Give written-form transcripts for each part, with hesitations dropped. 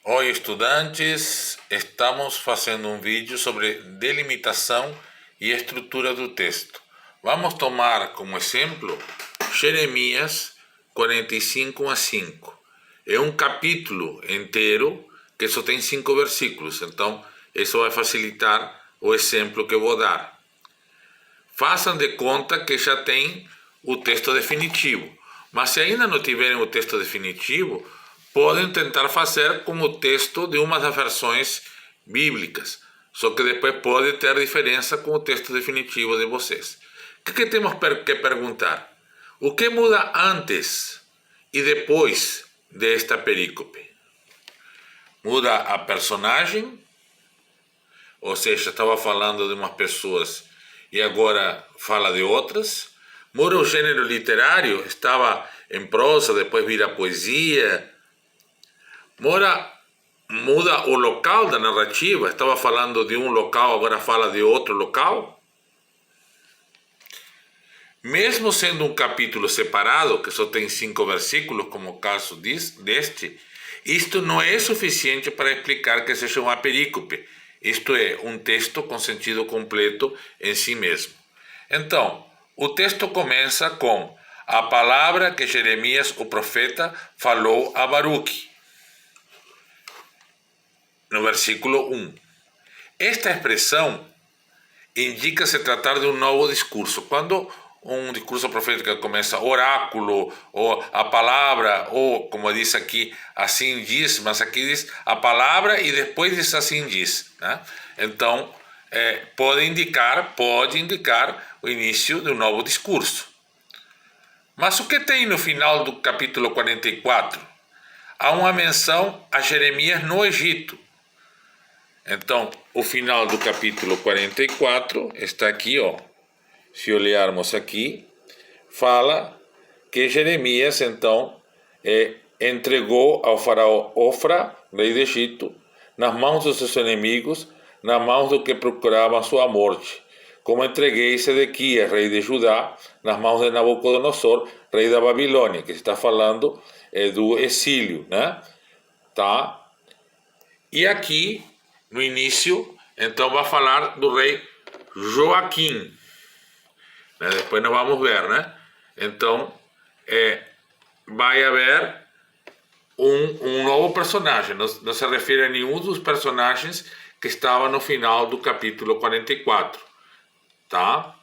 Oi, estudantes, estamos fazendo um vídeo sobre delimitação e estrutura do texto. Vamos tomar como exemplo Jeremias 45:5. É um capítulo inteiro que só tem 5 versículos, então isso vai facilitar o exemplo que eu vou dar. Façam de conta que já tem o texto definitivo, mas se ainda não tiverem o texto definitivo, podem tentar fazer com o texto de uma das versões bíblicas, só que depois pode ter diferença com o texto definitivo de vocês. O que temos que perguntar? O que muda antes e depois desta perícope? Muda a personagem, ou seja, estava falando de umas pessoas e agora fala de outras. Muda o gênero literário, estava em prosa, depois vira poesia. Muda o local da narrativa, estava falando de um local, agora fala de outro local. Mesmo sendo um capítulo separado, que só tem 5 versículos, como o caso deste, isto não é suficiente para explicar que seja uma perícope. Isto é, um texto com sentido completo em si mesmo. Então, o texto começa com a palavra que Jeremias, o profeta, falou a Baruque, no versículo 1. Esta expressão indica se tratar de um novo discurso. Quando um discurso profético começa oráculo, ou a palavra, ou como diz aqui, assim diz, mas aqui diz a palavra e depois diz assim diz, né? Então, pode indicar o início de um novo discurso. Mas o que tem no final do capítulo 44? Há uma menção a Jeremias no Egito. Então, o final do capítulo 44 está aqui, ó. Se olharmos aqui, fala que Jeremias, então, entregou ao faraó Ofra, rei do Egito, nas mãos dos seus inimigos, nas mãos do que procuravam sua morte. Como entreguei Sedequias, rei de Judá, nas mãos de Nabucodonosor, rei da Babilônia, que está falando do exílio, né? Tá? E aqui, no início, então vai falar do rei Joaquim. Depois nós vamos ver, né? Então, vai haver um novo personagem. Não se refere a nenhum dos personagens que estava no final do capítulo 44. Tá?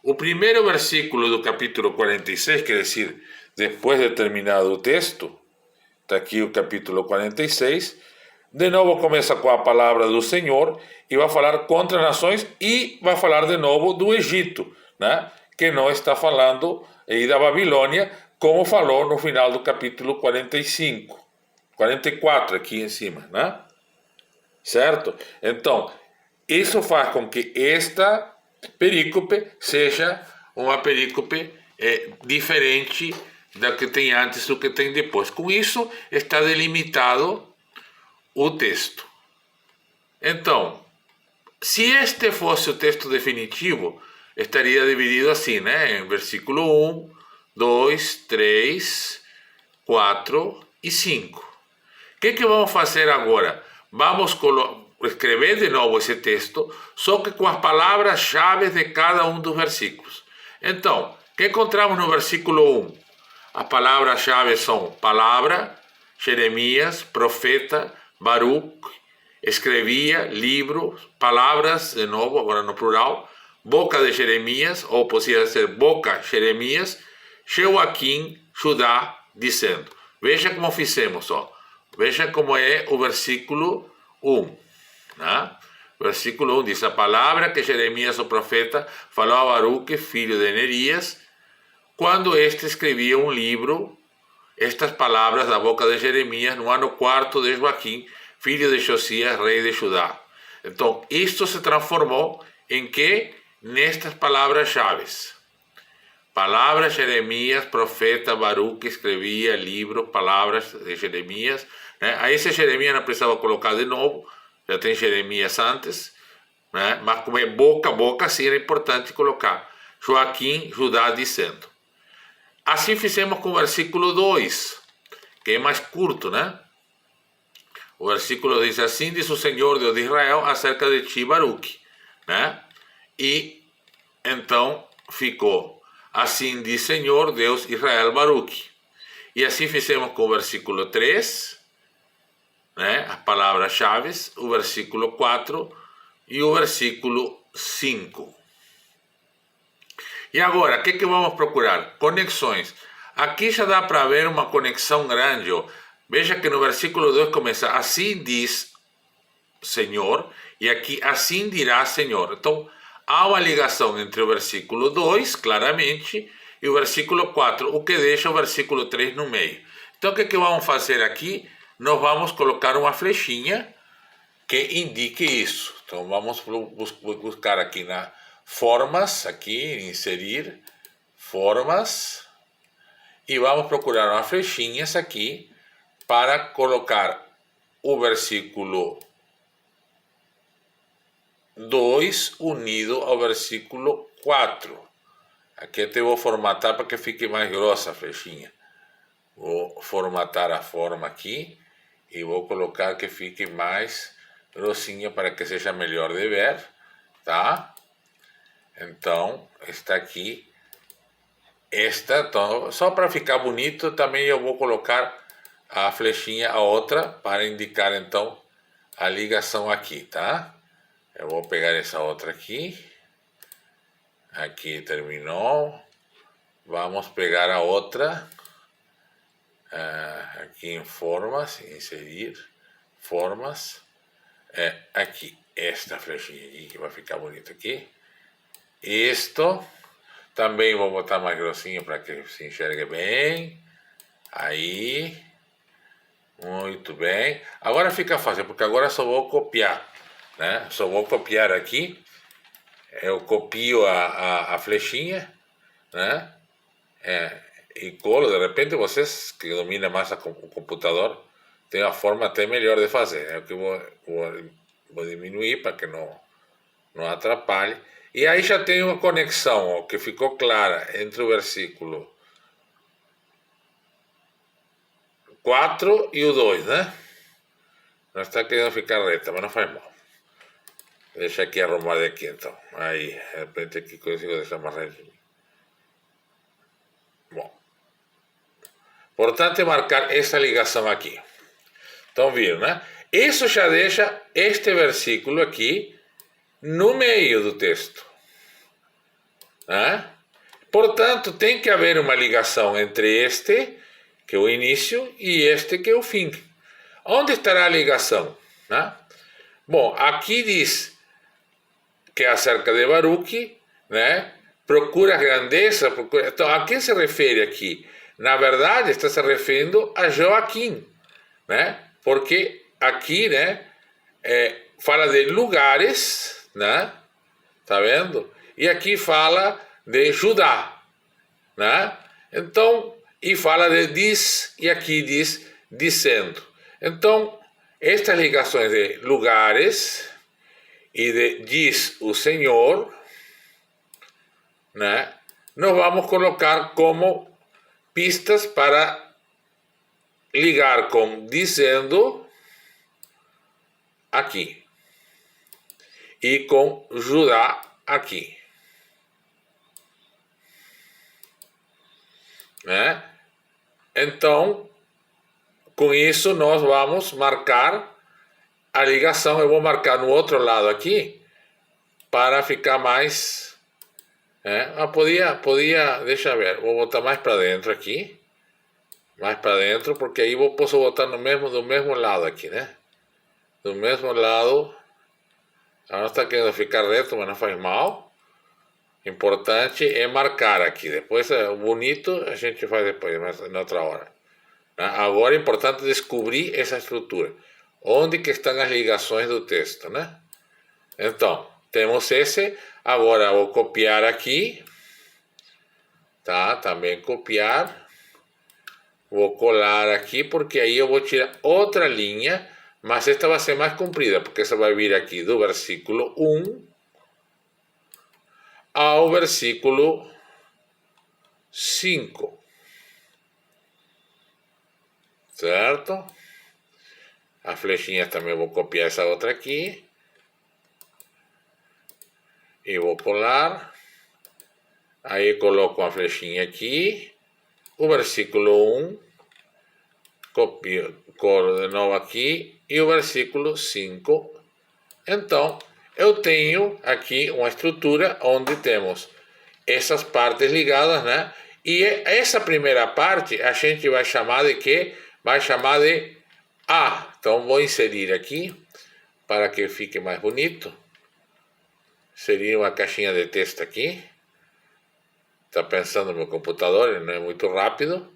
O primeiro versículo do capítulo 46, quer dizer, depois de terminado o texto, está aqui o capítulo 46, de novo começa com a palavra do Senhor e vai falar contra as nações e vai falar de novo do Egito, né? Que não está falando aí da Babilônia, como falou no final do capítulo 44 aqui em cima, né? Certo? Então, isso faz com que esta perícope seja uma perícope diferente da que tem antes do que tem depois. Com isso, está delimitado o texto. Então, se este fosse o texto definitivo, estaria dividido assim, né? Em versículo 1, 2, 3, 4 e 5. O que vamos fazer agora? Vamos escrever de novo esse texto, só que com as palavras-chave de cada um dos versículos. Então, o que encontramos no versículo 1? As palavras-chave são palavra, Jeremias, profeta, Baruque, escrevia, livro, palavras, de novo, agora no plural, boca de Jeremias, ou poderia ser boca, Jeremias, Joaquim, Judá, dizendo. Veja como fizemos, ó. Veja como é o versículo 1. Né? O versículo 1 diz, a palavra que Jeremias, o profeta, falou a Baruque, filho de Nerias, quando este escrevia um livro, estas palavras da boca de Jeremias, no ano 4 de Joaquim, filho de Josias, rei de Judá. Então, isto se transformou em que? Nestas palavras-chave. Palavras, Jeremias, profeta, Baruque, escrevia livro, palavras de Jeremias. Né? A esse Jeremias não precisava colocar de novo, já tem Jeremias antes, né? Mas como é boca, sim era importante colocar. Joaquim, Judá, dizendo. Assim fizemos com o versículo 2, que é mais curto, né? O versículo diz assim: diz o Senhor Deus de Israel acerca de ti, Baruque, né? E então ficou: assim diz Senhor Deus Israel, Baruque. E assim fizemos com o versículo 3, né? As palavras-chave, o versículo 4 e o versículo 5. E agora, o que vamos procurar? Conexões. Aqui já dá para ver uma conexão grande. Veja que no versículo 2 começa: assim diz Senhor, e aqui assim dirá Senhor. Então, há uma ligação entre o versículo 2, claramente, e o versículo 4, o que deixa o versículo 3 no meio. Então, o que vamos fazer aqui? Nós vamos colocar uma flechinha que indique isso. Então, vamos buscar aqui na formas, aqui, inserir, formas, e vamos procurar umas flechinhas aqui para colocar o versículo 2 unido ao versículo 4. Aqui eu vou formatar para que fique mais grossa a flechinha. Vou formatar a forma aqui e vou colocar que fique mais grossinha para que seja melhor de ver, tá? Então, está aqui. Então, só para ficar bonito, também eu vou colocar a flechinha, a outra, para indicar então a ligação aqui, tá? Eu vou pegar essa outra aqui. Aqui terminou. Vamos pegar a outra. Aqui em formas, inserir, formas. Aqui, esta flechinha aqui, que vai ficar bonito aqui. Isto. Também vou botar mais grossinho para que se enxergue bem. Aí. Muito bem. Agora fica fácil, porque agora só vou copiar, né? Só vou copiar aqui. Eu copio a flechinha, né? E colo. De repente vocês que dominam mais o computador tem uma forma até melhor de fazer. É o que vou diminuir para que não atrapalhe. E aí já tem uma conexão, ó, que ficou clara entre o versículo 4 e o 2, né? Não está querendo ficar reta, mas não faz mal. Deixa aqui arrumar daqui então. Aí, de repente aqui consigo deixar mais retinho. Bom. Importante marcar essa ligação aqui. Então viram, né? Isso já deixa este versículo aqui no meio do texto, né? Portanto, tem que haver uma ligação entre este, que é o início, e este, que é o fim. Onde estará a ligação, né? Bom, aqui diz que é acerca de Baruque, né? Procura grandeza, procura... Então, a quem se refere aqui? Na verdade, está se referindo a Joaquim, né? Porque aqui, né, fala de lugares, né? Tá vendo? E aqui fala de Judá, né? Então, e fala de diz, e aqui diz dizendo. Então, estas ligações de lugares e de diz o Senhor, né? Nós vamos colocar como pistas para ligar com dizendo aqui e com Judá aqui, né? Então, com isso nós vamos marcar a ligação. Eu vou marcar no outro lado aqui para ficar mais, né? Podia, deixa eu ver, vou botar mais para dentro aqui, mais para dentro, porque aí posso botar do mesmo lado aqui, né? Do mesmo lado. Agora está querendo ficar reto, mas não faz mal. Importante é marcar aqui. Depois, o bonito a gente faz depois, mas na outra hora. Agora é importante descobrir essa estrutura. Onde que estão as ligações do texto, né? Então, temos esse. Agora vou copiar aqui. Tá? Também copiar. Vou colar aqui, porque aí eu vou tirar outra linha. Mas esta vai ser mais comprida, porque essa vai vir aqui do versículo 1 ao versículo 5. Certo? As flechinhas também vou copiar essa outra aqui. E vou colar. Aí coloco uma flechinha aqui. O versículo 1. Copio, colo de novo aqui. E o versículo 5. Então, eu tenho aqui uma estrutura onde temos essas partes ligadas, né? E essa primeira parte a gente vai chamar de quê? Vai chamar de A. Então, vou inserir aqui para que fique mais bonito. Inserir uma caixinha de texto aqui. Está pensando no meu computador, não é muito rápido.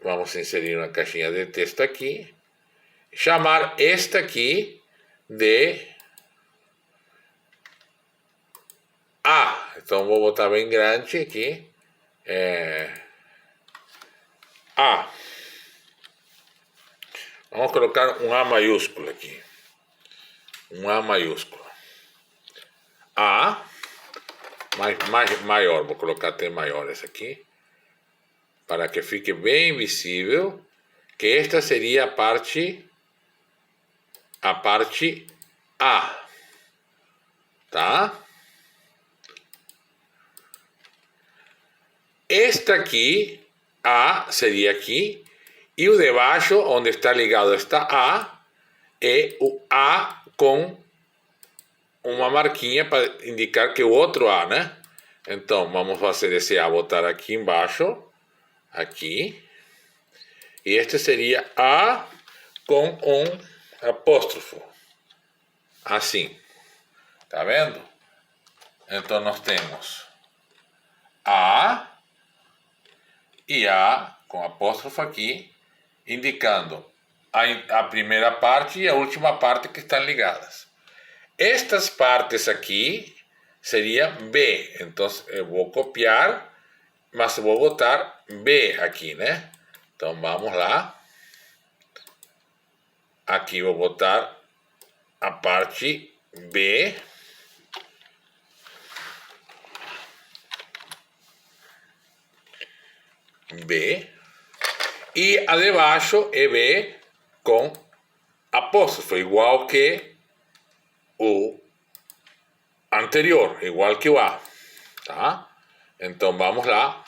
Vamos inserir uma caixinha de texto aqui. Chamar esta aqui de A. Então, vou botar bem grande aqui. A. Vamos colocar um A maiúsculo aqui. Um A maiúsculo. A. Maior. Vou colocar até maior essa aqui. Para que fique bem visível. Que esta seria a parte A. Tá? Esta aqui, A, seria aqui, e o de baixo, onde está ligado esta A, é o A com uma marquinha para indicar que é o outro A, né? Então, vamos fazer esse A, botar aqui embaixo, aqui, e este seria A com um apóstrofo, assim, tá vendo? Então, nós temos A e A com apóstrofo aqui, indicando a primeira parte e a última parte que estão ligadas. Estas partes aqui seria B, então eu vou copiar, mas vou botar B aqui, né? Então vamos lá. Aqui vou botar a parte B. B. E a de baixo é B com apóstrofo, igual que o anterior, igual que o A. Tá? Então vamos lá.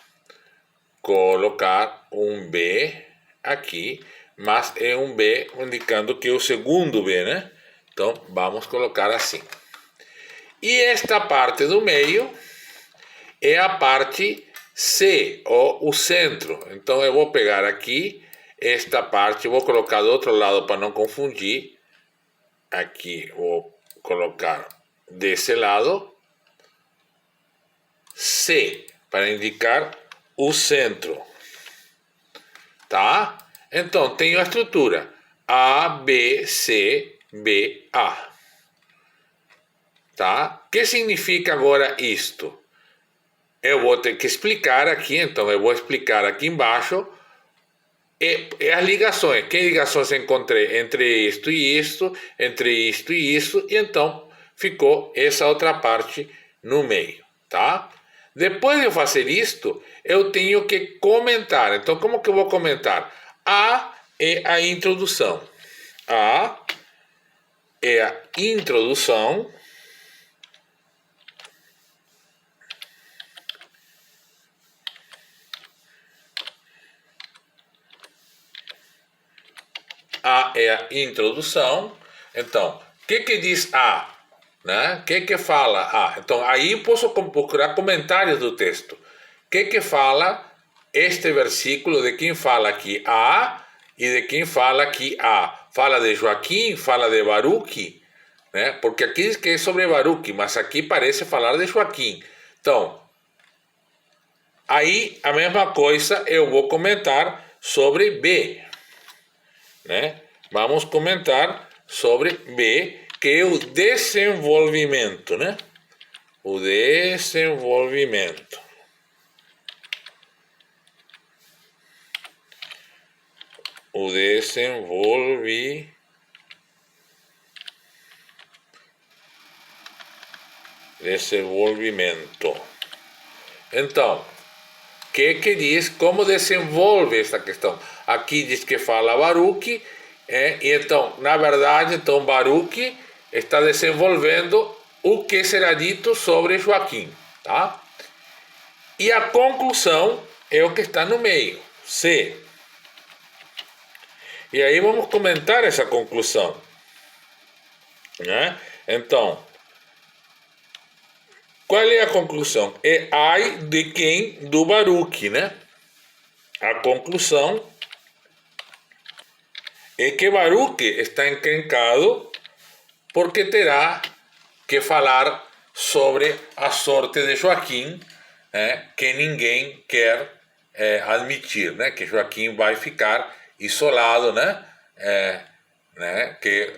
Colocar um B aqui, mas é um B indicando que é o segundo B, né? Então vamos colocar assim. E esta parte do meio é a parte C, ou o centro. Então eu vou pegar aqui esta parte, vou colocar do outro lado para não confundir. Aqui vou colocar desse lado C, para indicar o centro. Tá? Então tenho a estrutura A, B, C, B, A. Tá? O que significa agora isto? Eu vou ter que explicar aqui, então eu vou explicar aqui embaixo as ligações. Que ligações encontrei entre isto e isto, entre isto e isso, e então ficou essa outra parte no meio, tá? Depois de eu fazer isto, eu tenho que comentar. Então, como que eu vou comentar? A é a introdução. A é a introdução. A é a introdução. Então, o que diz A? Né? O que fala A? Então, aí posso procurar comentários do texto. O que fala este versículo, de quem fala aqui A e de quem fala aqui A? Fala de Joaquim, fala de Baruque, né? Porque aqui diz que é sobre Baruque, mas aqui parece falar de Joaquim. Então, aí a mesma coisa eu vou comentar sobre B, né? Vamos comentar sobre B, que é o desenvolvimento, né? O desenvolvimento. O desenvolvimento. Então, que diz como desenvolve esta questão? Aqui diz que fala Baruque E então, na verdade, então Baruch está desenvolvendo o que será dito sobre Joaquim, tá? E a conclusão é o que está no meio, C. E aí vamos comentar essa conclusão, né? Então, qual é a conclusão? É ai de quem? Do Baruch, né? A conclusão é que Baruch está encrencado porque terá que falar sobre a sorte de Joaquim, que ninguém quer admitir, né? Que Joaquim vai ficar isolado, que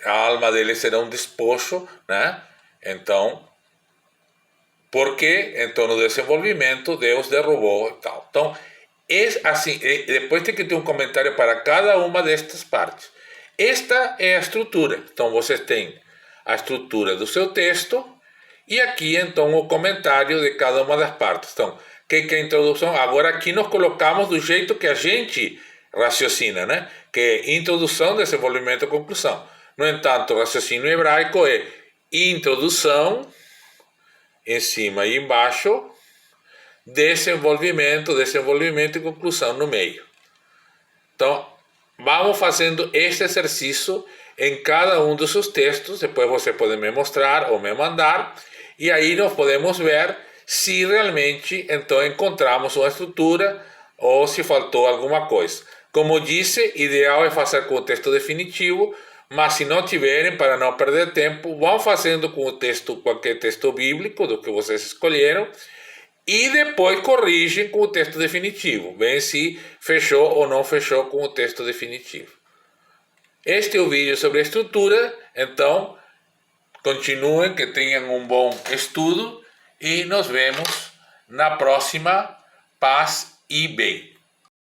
a alma dele será um despojo, né? Então, porque então no desenvolvimento Deus derrubou e tal. Então, é assim, depois tem que ter um comentário para cada uma destas partes. Esta é a estrutura. Então, você tem a estrutura do seu texto e aqui, então, o comentário de cada uma das partes. Então, que é a introdução? Agora, aqui nós colocamos do jeito que a gente raciocina, né? Que é introdução, desenvolvimento e conclusão. No entanto, o raciocínio hebraico é introdução, em cima e embaixo, desenvolvimento e conclusão no meio. Então, vamos fazendo este exercício em cada um dos seus textos, depois você pode me mostrar ou me mandar, e aí nós podemos ver se realmente então encontramos uma estrutura ou se faltou alguma coisa. Como disse, ideal é fazer com o texto definitivo, mas se não tiverem, para não perder tempo, vão fazendo com o texto, qualquer texto bíblico do que vocês escolheram, e depois corrigem com o texto definitivo. Vê se fechou ou não fechou com o texto definitivo. Este é o vídeo sobre a estrutura. Então, continuem, que tenham um bom estudo e nos vemos na próxima. Paz e bem.